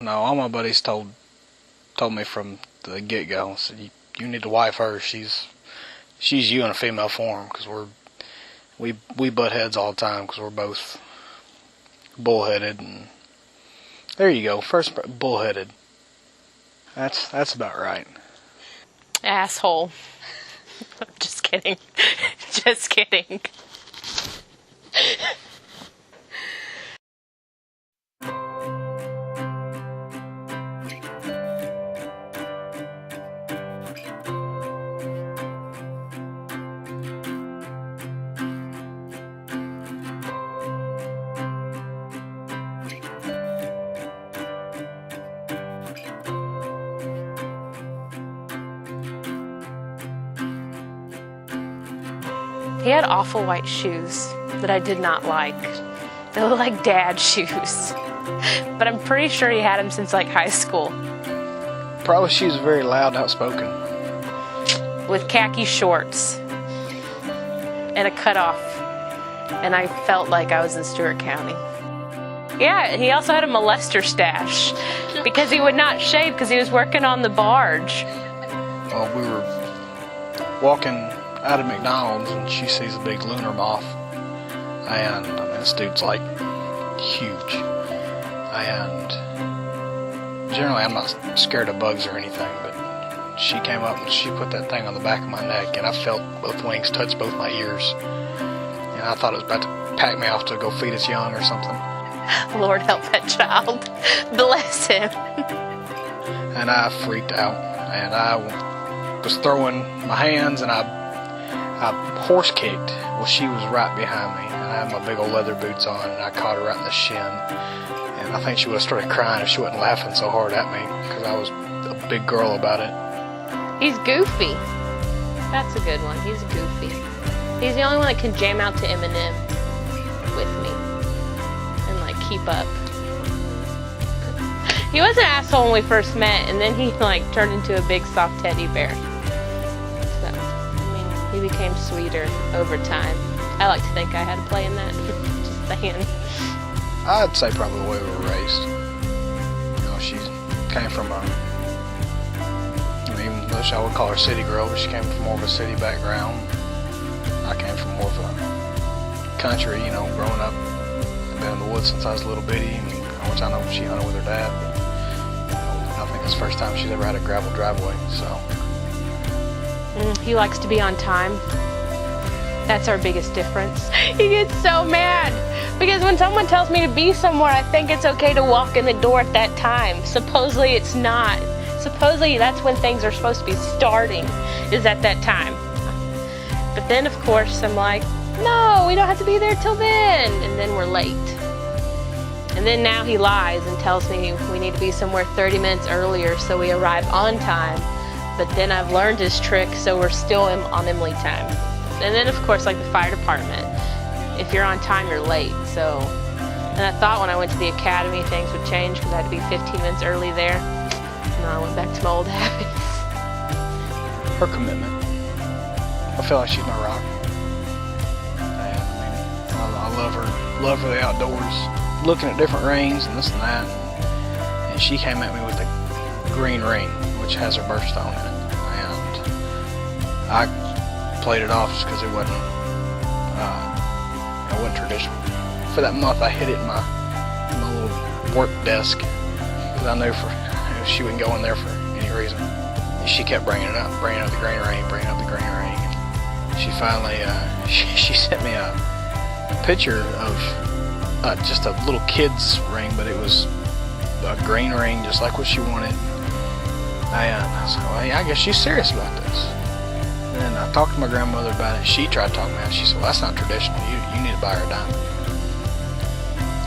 No, all my buddies told me from the get-go, said, you need to wife her. She's you in a female form, because we butt heads all the time, because we're both bullheaded. And there you go, first bullheaded. That's about right. Asshole. Just kidding. Just kidding. He had awful white shoes that I did not like. They looked like dad shoes. But I'm pretty sure he had them since like high school. Probably she was very loud and outspoken. With khaki shorts and a cutoff. And I felt like I was in Stewart County. Yeah, he also had a molester stash because he would not shave because he was working on the barge. Well, we were walking out of McDonald's and she sees a big lunar moth, and I mean, this dude's like huge, and generally I'm not scared of bugs or anything, but she came up and she put that thing on the back of my neck, and I felt both wings touch both my ears, and I thought it was about to pack me off to go feed its young or something. Lord help that child. Bless him. And I freaked out, and I was throwing my hands, and I horse kicked. Well, she was right behind me, and I had my big old leather boots on, and I caught her right in the shin. And I think she would have started crying if she wasn't laughing so hard at me, because I was a big girl about it. He's goofy. That's a good one. He's goofy. He's the only one that can jam out to Eminem with me and like keep up. He was an asshole when we first met, and then he like turned into a big soft teddy bear. He became sweeter over time. I like to think I had a play in that. Just saying. I'd say probably the way we were raised. You know, she came from even though I would call her city girl, but she came from more of a city background. I came from more of a country, you know, growing up. I've been in the woods since I was a little bitty, which I know she hunted with her dad. But, you know, I think it's the first time she's ever had a gravel driveway, so. He likes to be on time. That's our biggest difference. He gets so mad because when someone tells me to be somewhere, I think it's okay to walk in the door at that time. Supposedly it's not. Supposedly that's when things are supposed to be starting, is at that time. But then of course I'm like, no, we don't have to be there till then. And then we're late. And then now he lies and tells me we need to be somewhere 30 minutes earlier so we arrive on time. But then I've learned his trick, so we're still on Emily time. And then, of course, like the fire department, if you're on time, you're late. So, and I thought when I went to the academy, things would change because I had to be 15 minutes early there. And I went back to my old habits. Her commitment. I feel like she's my rock. And, I love her. Love for the outdoors. Looking at different rings and this and that. And she came at me with a green ring, which has her birthstone in it, and I played it off just because it wasn't traditional. For that month, I hid it in my little work desk because I knew she wouldn't go in there for any reason. And she kept bringing it up, bringing up the green ring, bringing up the green ring. And she finally she sent me a picture of just a little kid's ring, but it was a green ring, just like what she wanted. And I was like, well, yeah, I guess she's serious about this. And then I talked to my grandmother about it. She tried to talk me out. She said, well, that's not traditional. You need to buy her a diamond.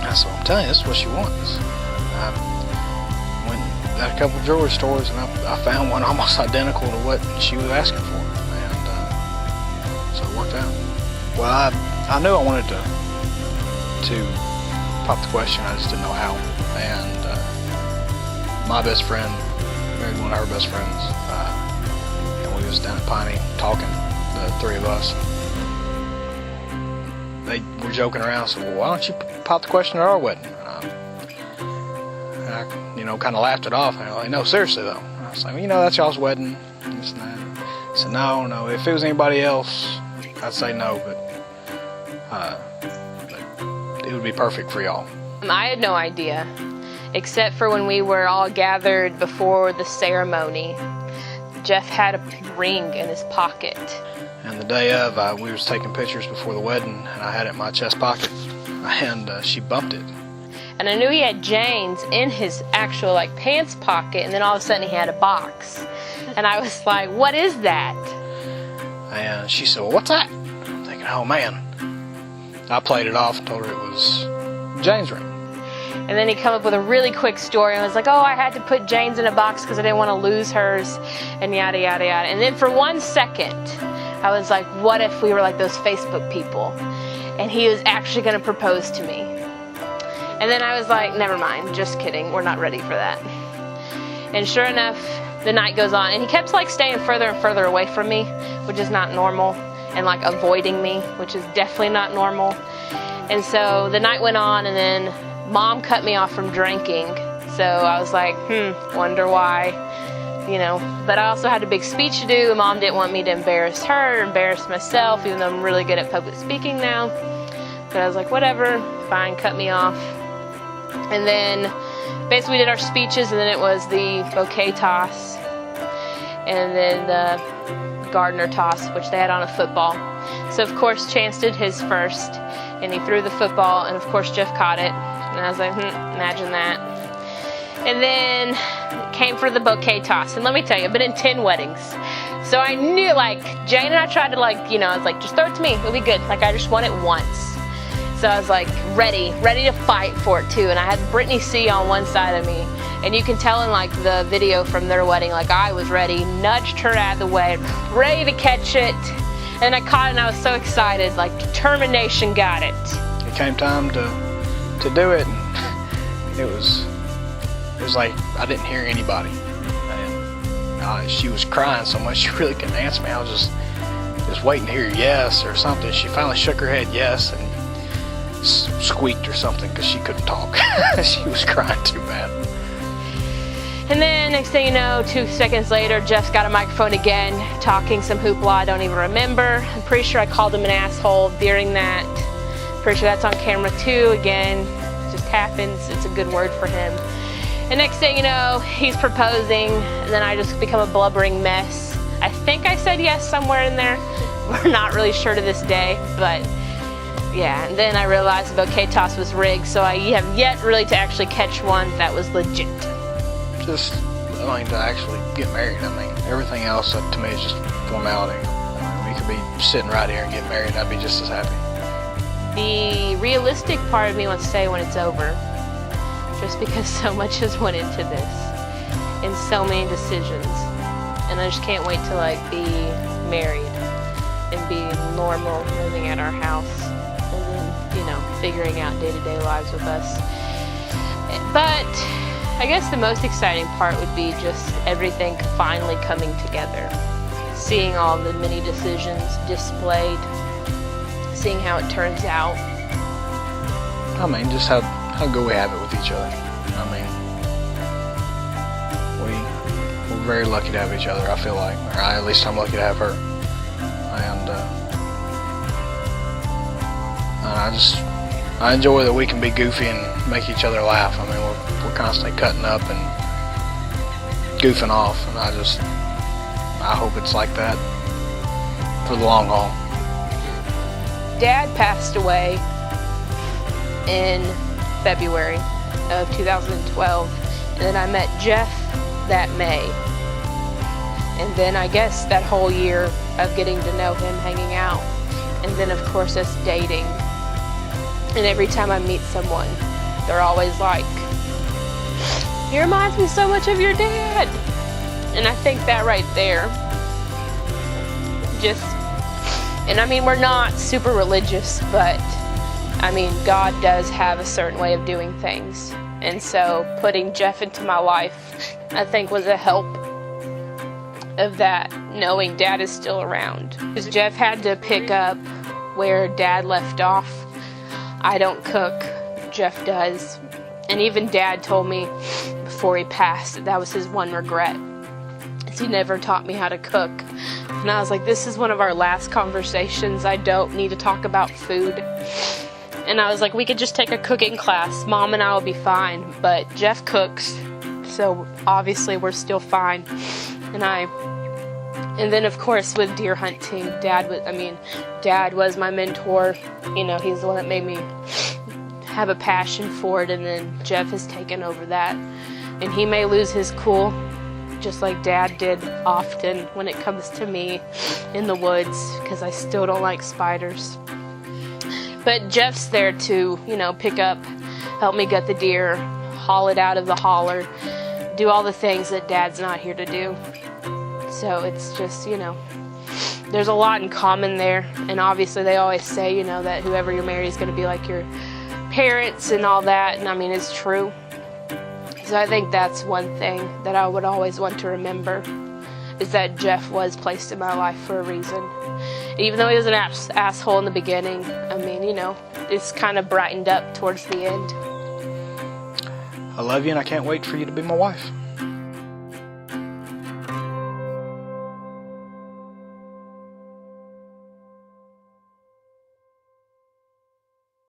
I said, well, I'm telling you, this is what she wants. I went at a couple of jewelry stores, and I found one almost identical to what she was asking for. And so it worked out. Well, I knew I wanted to pop the question. I just didn't know how. And my best friend married one of her best friends, and we was down at Piney talking, the three of us. They were joking around, so well, why don't you pop the question at our wedding? kind of laughed it off. And they're like, no, seriously though. And I was like, well, that's y'all's wedding. And this and that. I said, no. If it was anybody else, I'd say no, but it would be perfect for y'all. I had no idea, except for when we were all gathered before the ceremony. Jeff had a ring in his pocket. And the day of, we was taking pictures before the wedding, and I had it in my chest pocket, and she bumped it. And I knew he had Jane's in his actual pants pocket, and then all of a sudden he had a box. And I was like, what is that? And she said, well, what's that? I'm thinking, oh man. I played it off and told her it was Jane's ring. And then he come up with a really quick story and was like, oh, I had to put Jane's in a box because I didn't want to lose hers, and yada, yada, yada. And then for 1 second, I was like, what if we were like those Facebook people and he was actually going to propose to me? And then I was like, never mind, just kidding, we're not ready for that. And sure enough, the night goes on, and he kept staying further and further away from me, which is not normal, and avoiding me, which is definitely not normal. And so the night went on, and then Mom cut me off from drinking. So I was like, wonder why, But I also had a big speech to do, and Mom didn't want me to embarrass her, embarrass myself, even though I'm really good at public speaking now. But I was like, whatever, fine, cut me off. And then basically we did our speeches, and then it was the bouquet toss, and then the gardener toss, which they had on a football. So of course Chance did his first, and he threw the football, and of course Jeff caught it. And I was like, imagine that. And then came for the bouquet toss. And let me tell you, I've been in 10 weddings. So I knew, Jane and I tried to, I was like, just throw it to me. It'll be good. I just want it once. So I was ready to fight for it too. And I had Brittany C on one side of me. And you can tell in the video from their wedding, I was ready, nudged her out of the way, ready to catch it. And I caught it, and I was so excited, determination got it. It came time to do it, and it was like I didn't hear anybody. And she was crying so much she really couldn't answer me. I was just waiting to hear yes or something. She finally shook her head yes and squeaked or something because she couldn't talk. She was crying too bad. And then next thing you know, 2 seconds later, Jeff's got a microphone again, talking some hoopla I don't even remember. I'm pretty sure I called him an asshole during that. Pretty sure that's on camera too. Again, it just happens. It's a good word for him. And next thing you know, he's proposing, and then I just become a blubbering mess. I think I said yes somewhere in there. We're not really sure to this day, but yeah. And then I realized the bouquet toss was rigged, so I have yet really to actually catch one that was legit. Just, to actually get married. Everything else to me is just formality. We could be sitting right here and get married, and I'd be just as happy. The realistic part of me wants to say when it's over, just because so much has went into this, and so many decisions, and I just can't wait to be married and be normal, living at our house, and then figuring out day-to-day lives with us. But I guess the most exciting part would be just everything finally coming together. Seeing all the many decisions displayed, seeing how it turns out. Just how good we have it with each other. We're very lucky to have each other, I feel like. Or at least I'm lucky to have her. And I enjoy that we can be goofy and make each other laugh. We're constantly cutting up and goofing off, and I hope it's like that for the long haul. Dad passed away in February of 2012, and then I met Jeff that May. And then I guess that whole year of getting to know him, hanging out, and then of course us dating. And every time I meet someone, they're always like, he reminds me so much of your dad. And I think that right there, we're not super religious, but God does have a certain way of doing things. And so putting Jeff into my life, I think, was a help of that, knowing Dad is still around. Because Jeff had to pick up where Dad left off. I don't cook, Jeff does. And even Dad told me before he passed. That was his one regret. Is he never taught me how to cook. And I was like, this is one of our last conversations. I don't need to talk about food. And I was like, we could just take a cooking class. Mom and I will be fine. But Jeff cooks, so obviously we're still fine. And then of course with deer hunting, Dad was my mentor. You know, he's the one that made me have a passion for it, and then Jeff has taken over that. And he may lose his cool, just like Dad did often when it comes to me in the woods, because I still don't like spiders. But Jeff's there to, you know, pick up, help me gut the deer, haul it out of the hauler, do all the things that Dad's not here to do. So it's just, you know, there's a lot in common there. And obviously they always say, you know, that whoever you're married is going to be like your parents and all that. And I mean, it's true. So I think that's one thing that I would always want to remember, is that Jeff was placed in my life for a reason. Even though he was an asshole in the beginning, I mean, you know, it's kind of brightened up towards the end. I love you, and I can't wait for you to be my wife.